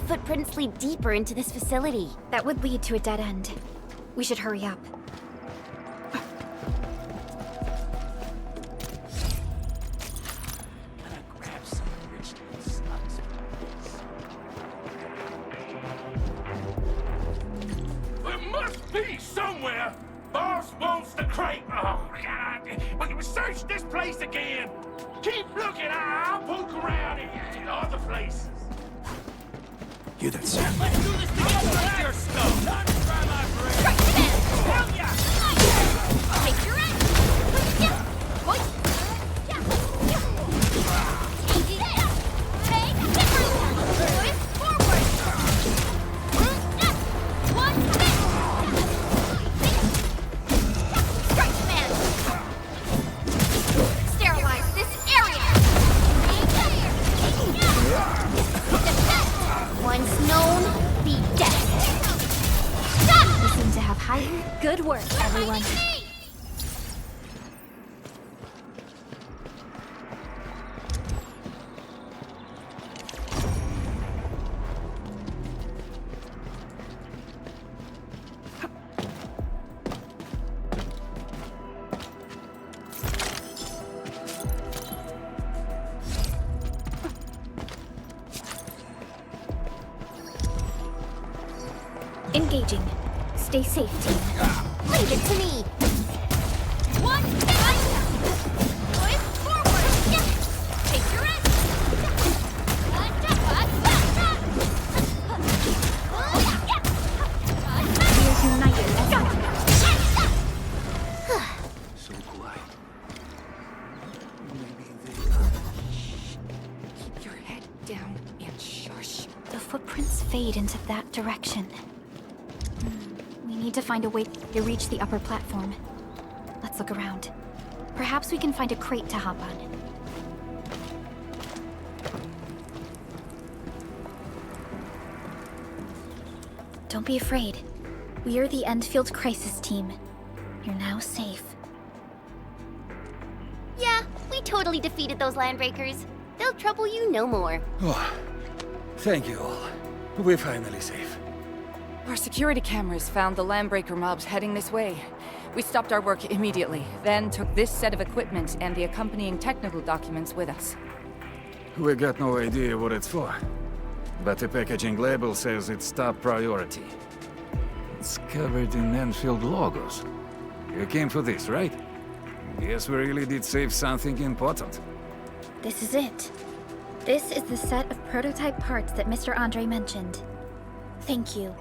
footprints lead deeper into this facility. That would lead to a dead end. We should hurry up. There must be somewhere! Boss wants the crate! Oh, God! We search this place again! Keep looking, I'll poke around in other places. You that sound. Let's do this together! Take your stuff! Time to try my bread! Hell yeah! Take your end! Yeah. What? Yeah. Take it. Take different. Move forward. One bit. Strike command. Sterilize this area. Once known, be dead. Stop! We seem to have high... Good work, everyone. Engaging. Stay safe, team. Leave it to me. One step. Move forward. Yeah. Take your end. We are united as one. So quiet. Maybe Keep your head down and shush. The footprints fade into that direction. We need to find a way to reach the upper platform. Let's look around. Perhaps we can find a crate to hop on. Don't be afraid. We are the Endfield crisis team. You're now safe. Yeah, we totally defeated those landbreakers. They'll trouble you no more. Oh, thank you all. We're finally safe. Our security cameras found the landbreaker mobs heading this way. We stopped our work immediately, then took this set of equipment and the accompanying technical documents with us. We got no idea what it's for, but the packaging label says it's top priority. It's covered in Enfield logos. You came for this, right? Guess we really did save something important. This is it. This is the set of prototype parts that Mr. Andre mentioned. Thank you.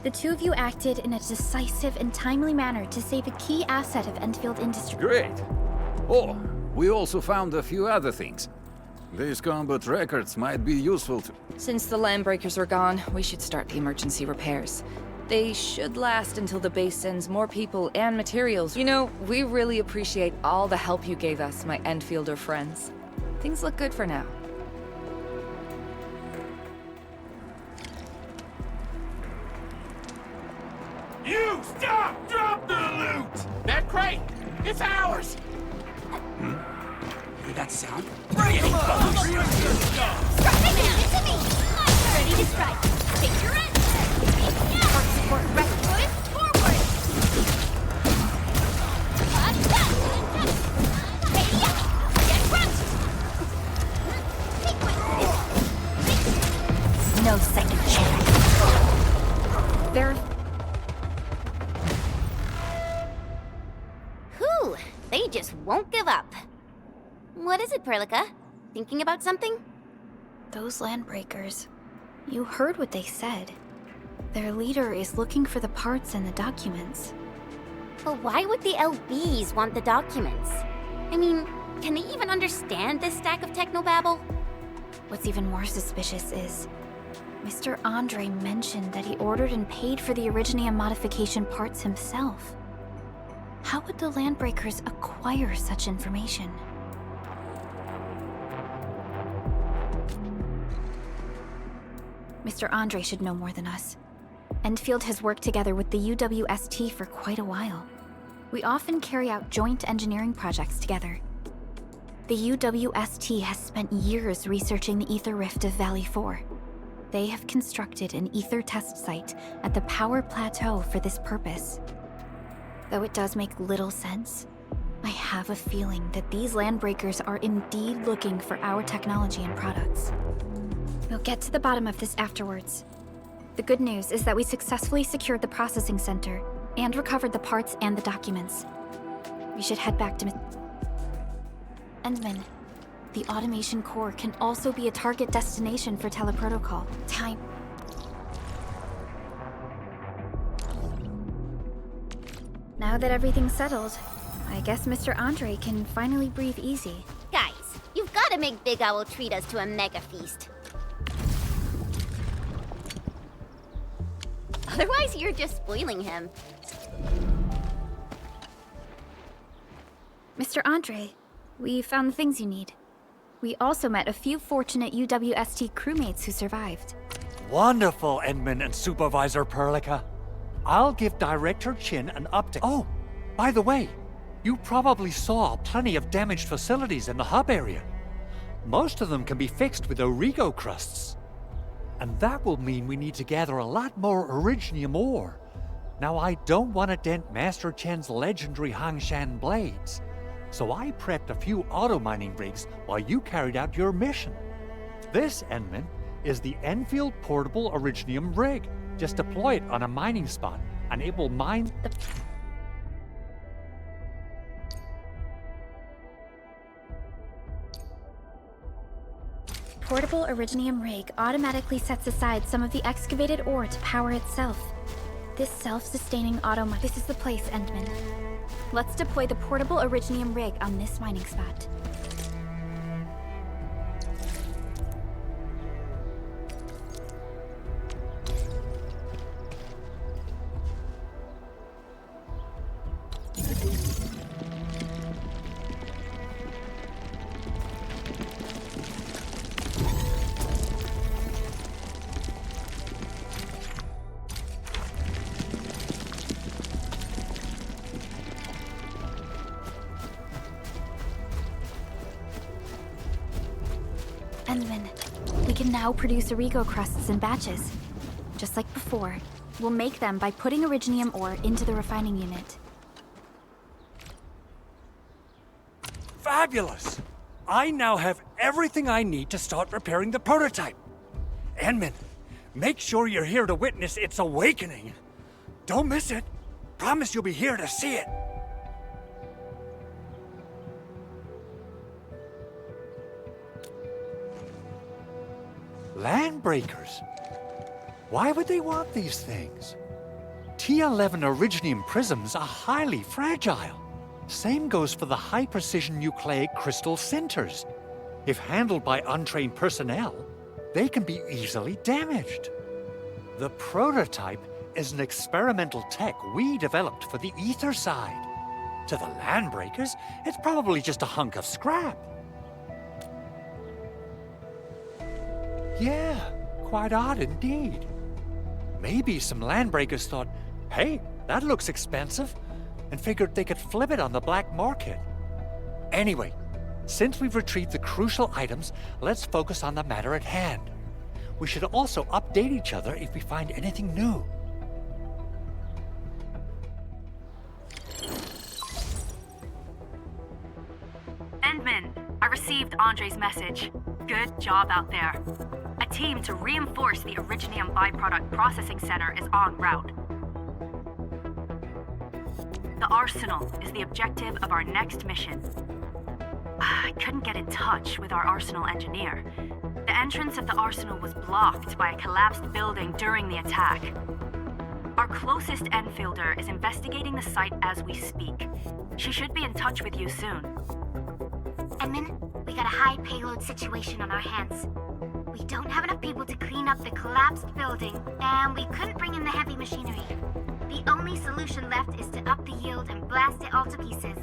The two of you acted in a decisive and timely manner to save a key asset of Enfield Industries. Great. Oh, we also found a few other things. These combat records might be useful to... Since the landbreakers are gone, we should start the emergency repairs. They should last until the base sends more people and materials. You know, we really appreciate all the help you gave us, my Enfielder friends. Things look good for now. You stop! Drop the loot! That crate! It's ours! Hear that sound? Bring him up! Strike command! It's me! Ready to strike. Take your end! Support, support, rest. Move forward! Hey, get crunched! No second chance. There... Whew, they just won't give up. What is it, Perlica? Thinking about something? Those landbreakers. You heard what they said. Their leader is looking for the parts and the documents. But why would the LBs want the documents? I mean, can they even understand this stack of technobabble? What's even more suspicious is... Mr. Andre mentioned that he ordered and paid for the Originium modification parts himself. How would the landbreakers acquire such information? Mr. Andre should know more than us. Endfield has worked together with the UWST for quite a while. We often carry out joint engineering projects together. The UWST has spent years researching the ether rift of Valley 4. They have constructed an ether test site at the power plateau for this purpose. Though it does make little sense, I have a feeling that these landbreakers are indeed looking for our technology and products. We'll get to the bottom of this afterwards. The good news is that we successfully secured the processing center and recovered the parts and the documents. We should head back to Endman. The automation core can also be a target destination for teleprotocol. Time. Now that everything's settled, I guess Mr. Andre can finally breathe easy. Guys, you've got to make Big Owl treat us to a mega feast. Otherwise, you're just spoiling him. Mr. Andre, we found the things you need. We also met a few fortunate UWST crewmates who survived. Wonderful, Endman and Supervisor Perlica. I'll give Director Chin an update. Oh, by the way, you probably saw plenty of damaged facilities in the hub area. Most of them can be fixed with Origo crusts. And that will mean we need to gather a lot more Originium ore. Now, I don't want to dent Master Chen's legendary Hangshan blades, so I prepped a few auto-mining rigs while you carried out your mission. This, Endman, is the Enfield Portable Originium rig. Just deploy it on a mining spot, and it will mine the... Portable Originium rig automatically sets aside some of the excavated ore to power itself. This self-sustaining This is the place, Endman. Let's deploy the portable Originium rig on this mining spot. Endman, we can now produce Origo crusts in batches. Just like before, we'll make them by putting Originium ore into the refining unit. Fabulous! I now have everything I need to start repairing the prototype. Endman, make sure you're here to witness its awakening. Don't miss it. Promise you'll be here to see it. Landbreakers? Why would they want these things? T11 Originium prisms are highly fragile. Same goes for the high-precision nucleic crystal sinters. If handled by untrained personnel, they can be easily damaged. The prototype is an experimental tech we developed for the ether side. To the Landbreakers, it's probably just a hunk of scrap. Yeah, quite odd indeed. Maybe some Landbreakers thought, hey, that looks expensive, and figured they could flip it on the black market. Anyway, since we've retrieved the crucial items, let's focus on the matter at hand. We should also update each other if we find anything new. Endman, I received Andre's message. Good job out there. A team to reinforce the Originium byproduct processing center is en route. The arsenal is the objective of our next mission. I couldn't get in touch with our arsenal engineer. The entrance of the arsenal was blocked by a collapsed building during the attack. Our closest Enfielder is investigating the site as we speak. She should be in touch with you soon. Endman, we got a high payload situation on our hands. We don't have enough people to clean up the collapsed building, and we couldn't bring in the heavy machinery. The only solution left is to up the yield and blast it all to pieces.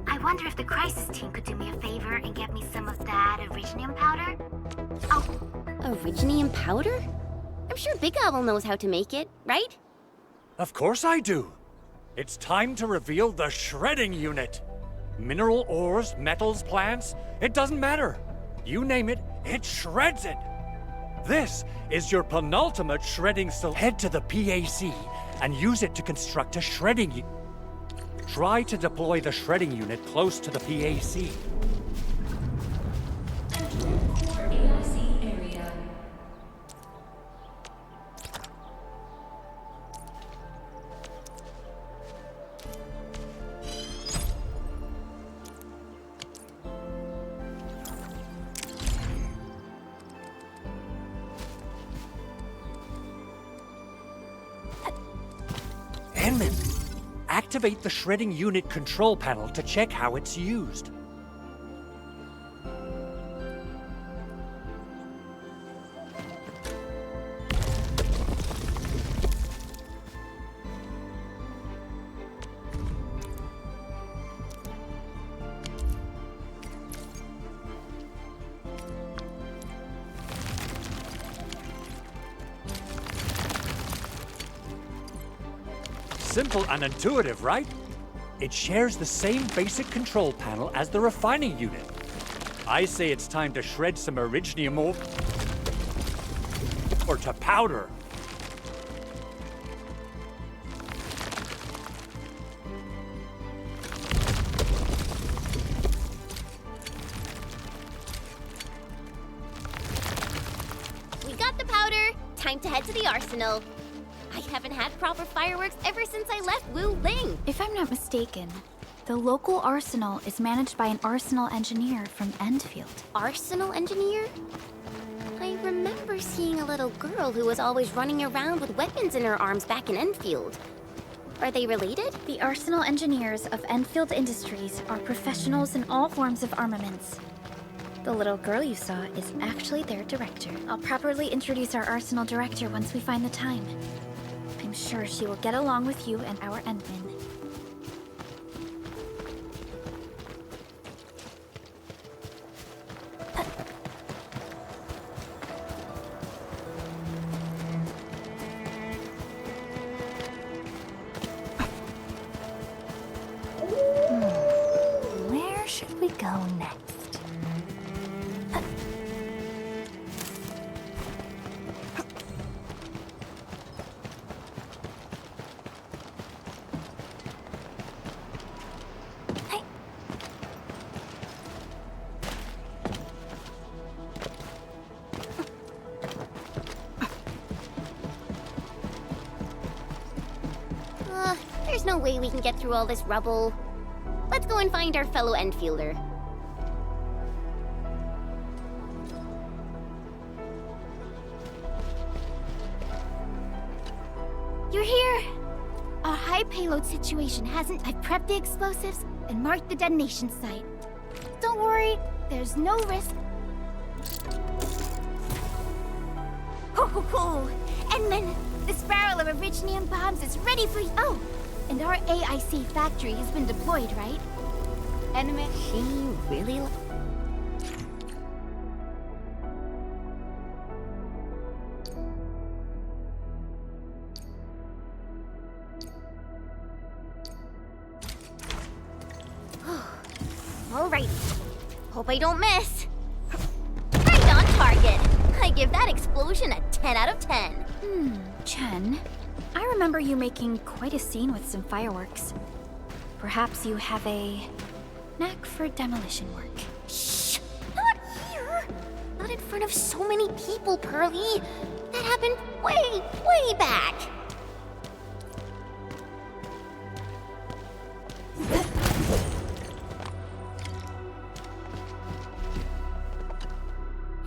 I wonder if the crisis team could do me a favor and get me some of that Originium powder? Oh, Originium powder? I'm sure Big Owl knows how to make it, right? Of course I do. It's time to reveal the shredding unit. Mineral ores, metals, plants, it doesn't matter. You name it, it shreds it. This is your penultimate shredding, so head to the PAC and use it to construct a shredding unit. Try to deploy the shredding unit close to the PAC. Activate the shredding unit control panel to check how it's used. Simple and intuitive, right? It shares the same basic control panel as the refining unit. I say it's time to shred some originium or to powder. We got the powder. Time to head to the arsenal. I haven't had proper fireworks ever since I left Wu Ling. If I'm not mistaken, the local arsenal is managed by an arsenal engineer from Endfield. Arsenal engineer? I remember seeing a little girl who was always running around with weapons in her arms back in Enfield. Are they related? The arsenal engineers of Enfield Industries are professionals in all forms of armaments. The little girl you saw is actually their director. I'll properly introduce our arsenal director once we find the time. I'm sure she will get along with you and our Endman. Where should we go next? There's no way we can get through all this rubble. Let's go and find our fellow Enfielder. You're here! Our high payload situation hasn't... I've prepped the explosives and marked the detonation site. Don't worry, there's no risk. Ho ho ho! Endman, this barrel of originium bombs is ready for you. Oh, and our AIC factory has been deployed, right? Endman, She really... Alrighty. Hope I don't miss. Right on target. I give that explosion a 10 out of 10. Chen, I remember you making quite a scene with some fireworks. Perhaps you have a knack for demolition work. Shh! Not here! Not in front of so many people, Pearly. That happened way, way back.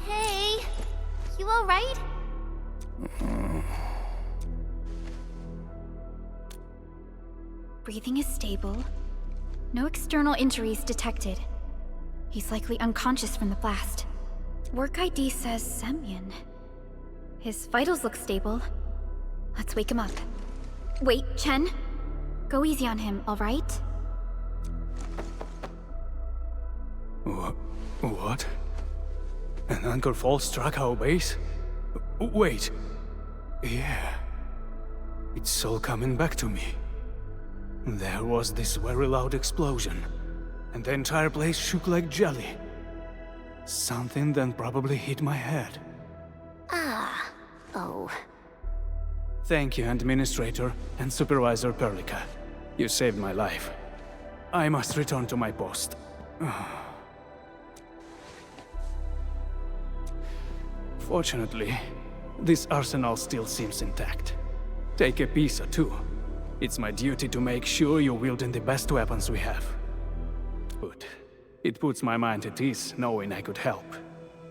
Hey, you alright? Breathing is stable. No external injuries detected. He's likely unconscious from the blast. Work ID says Semyon. His vitals look stable. Let's wake him up. Wait, Chen. Go easy on him, all right? What? An anchor fall struck our base? Wait. Yeah. It's all coming back to me. There was this very loud explosion, and the entire place shook like jelly. Something then probably hit my head. Ah, Oh. Thank you, Administrator and Supervisor Perlica. You saved my life. I must return to my post. Fortunately, this arsenal still seems intact. Take a piece or two. It's my duty to make sure you're wielding the best weapons we have. Good. It puts my mind at ease knowing I could help.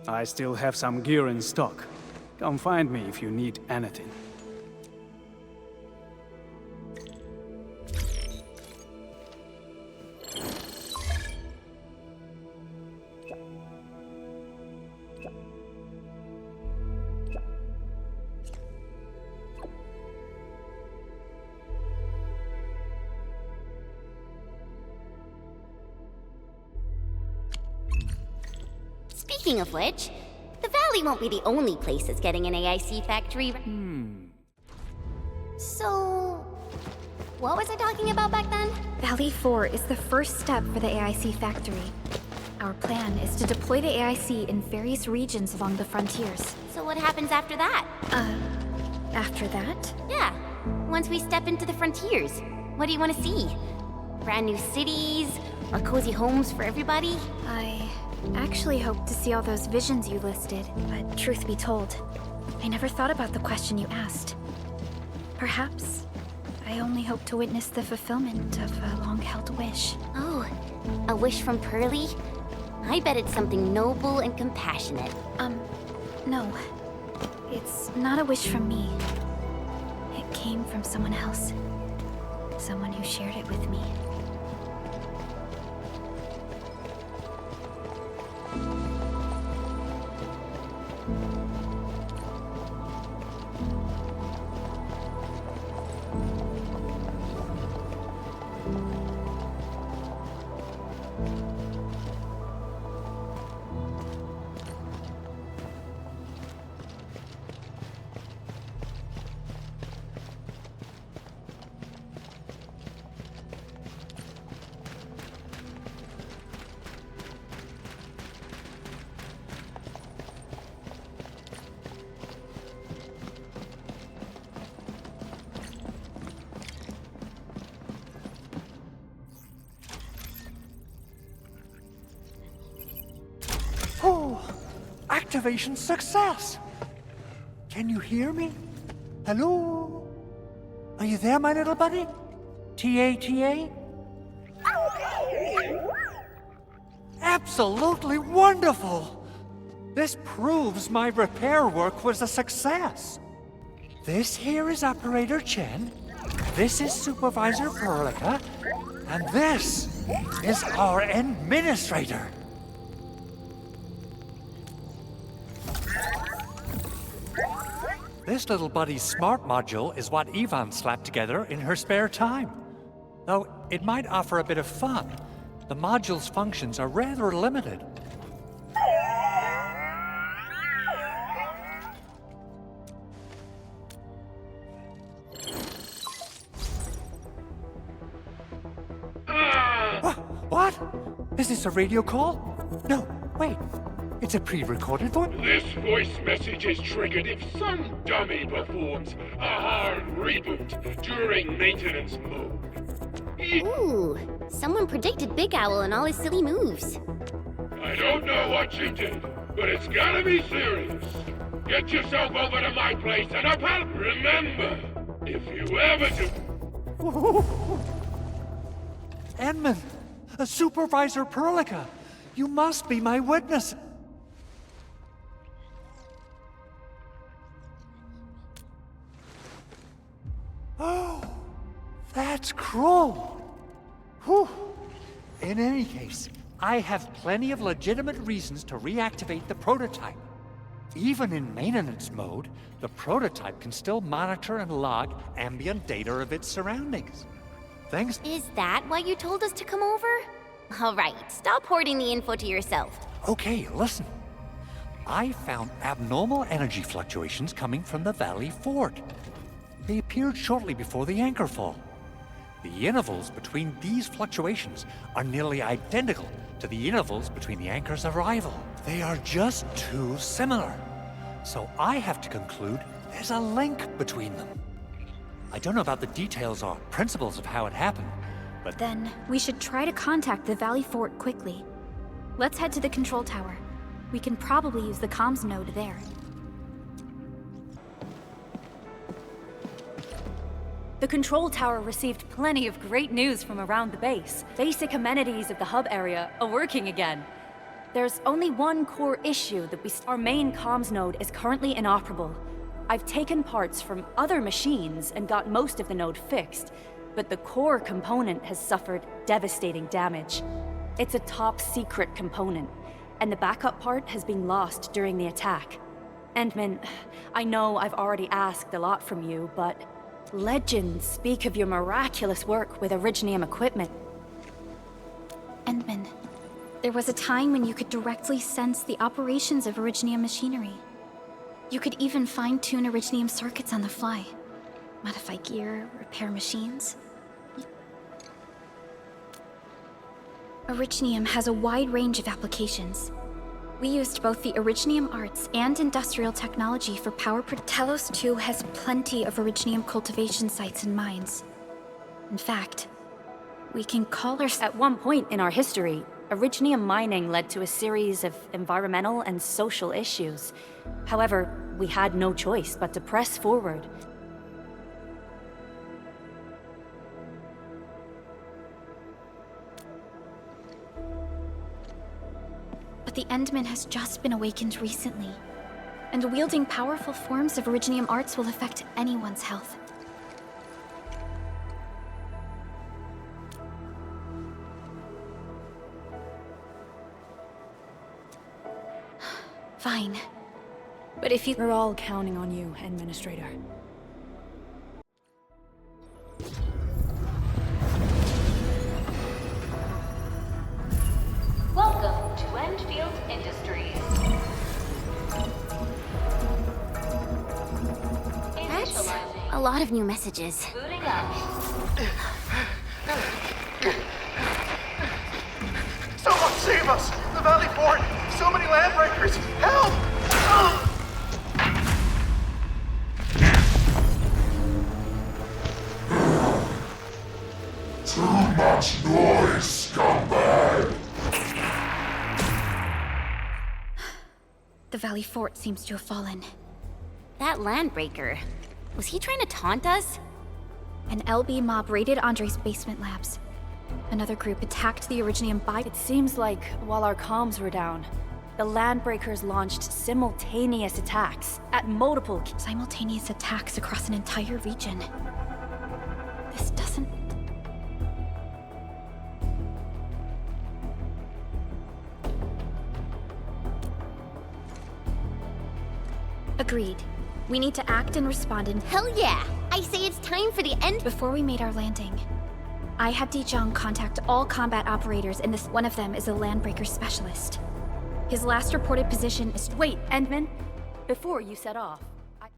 I still have some gear in stock. Come find me if you need anything. Speaking of which, the Valley won't be the only place that's getting an AIC factory. So, what was I talking about back then? Valley 4 is the first step for the AIC factory. Our plan is to deploy the AIC in various regions along the frontiers. So what happens after that? After that? Yeah, once we step into the frontiers, what do you want to see? Brand new cities, or cozy homes for everybody? I actually hoped to see all those visions you listed, but truth be told, I never thought about the question you asked. Perhaps I only hope to witness the fulfillment of a long-held wish. Oh, a wish from Pearly? I bet it's something noble and compassionate. No. It's not a wish from me. It came from someone else. Someone who shared it with me. Oh, activation success! Can you hear me? Hello? Are you there, my little buddy? T-A-T-A? Absolutely wonderful! This proves my repair work was a success. This here is Operator Chen, this is Supervisor Perlica, and this is our Administrator. This little buddy's smart module is what Ivan slapped together in her spare time. Though it might offer a bit of fun, the module's functions are rather limited. What? Is this a radio call? No, wait. It's a pre-recorded one? This voice message is triggered if some dummy performs a hard reboot during maintenance mode. Ooh, someone predicted Big Owl and all his silly moves. I don't know what you did, but it's gotta be serious. Get yourself over to my place and remember, if you ever do... Edmund, Supervisor Perlica, you must be my witness. Oh, that's cruel. Whew. In any case, I have plenty of legitimate reasons to reactivate the prototype. Even in maintenance mode, the prototype can still monitor and log ambient data of its surroundings. Thanks. Is that why you told us to come over? All right, stop hoarding the info to yourself. Okay, listen. I found abnormal energy fluctuations coming from the Valley Fort. They appeared shortly before the anchor fall. The intervals between these fluctuations are nearly identical to the intervals between the anchor's arrival. They are just too similar. So I have to conclude There's a link between them. I don't know about the details or principles of how it happened, but Then, we should try to contact the Valley Fort quickly. Let's head to the control tower. We can probably use the comms node there. The control tower received plenty of great news from around the base. Basic amenities of the hub area are working again. There's only one core issue that our main comms node is currently inoperable. I've taken parts from other machines and got most of the node fixed, but the core component has suffered devastating damage. It's a top-secret component, and the backup part has been lost during the attack. Endman, I know I've already asked a lot from you, but legends speak of your miraculous work with Originium equipment. Endman, there was a time when you could directly sense the operations of Originium machinery. You could even fine-tune Originium circuits on the fly. Modify gear, repair machines. Originium has a wide range of applications. We used both the Originium arts and industrial technology for power Telos 2 has plenty of Originium cultivation sites and mines. In fact, we can call ourselves... At one point in our history, Originium mining led to a series of environmental and social issues. However, we had no choice but to press forward. But the Endman has just been awakened recently, and wielding powerful forms of Originium arts will affect anyone's health. Fine. But if you... We're all counting on you, Administrator. Welcome to Enfield Industries. That's a lot of new messages. Booting up. Someone save us! The Valley Fort! So many landbreakers! Help! Too much noise, scumbag! The Valley Fort seems to have fallen. That landbreaker, was he trying to taunt us? An LB mob raided Andre's basement labs. Another group attacked the Originium It seems like while our comms were down, the Landbreakers launched simultaneous attacks at multiple simultaneous attacks across an entire region. This doesn't... Agreed. We need to act and respond in... Hell yeah! I say it's time for the end... Before we made our landing, I had Dijong contact all combat operators in this. One of them is a landbreaker specialist. His last reported position is... Wait, Endman, before you set off,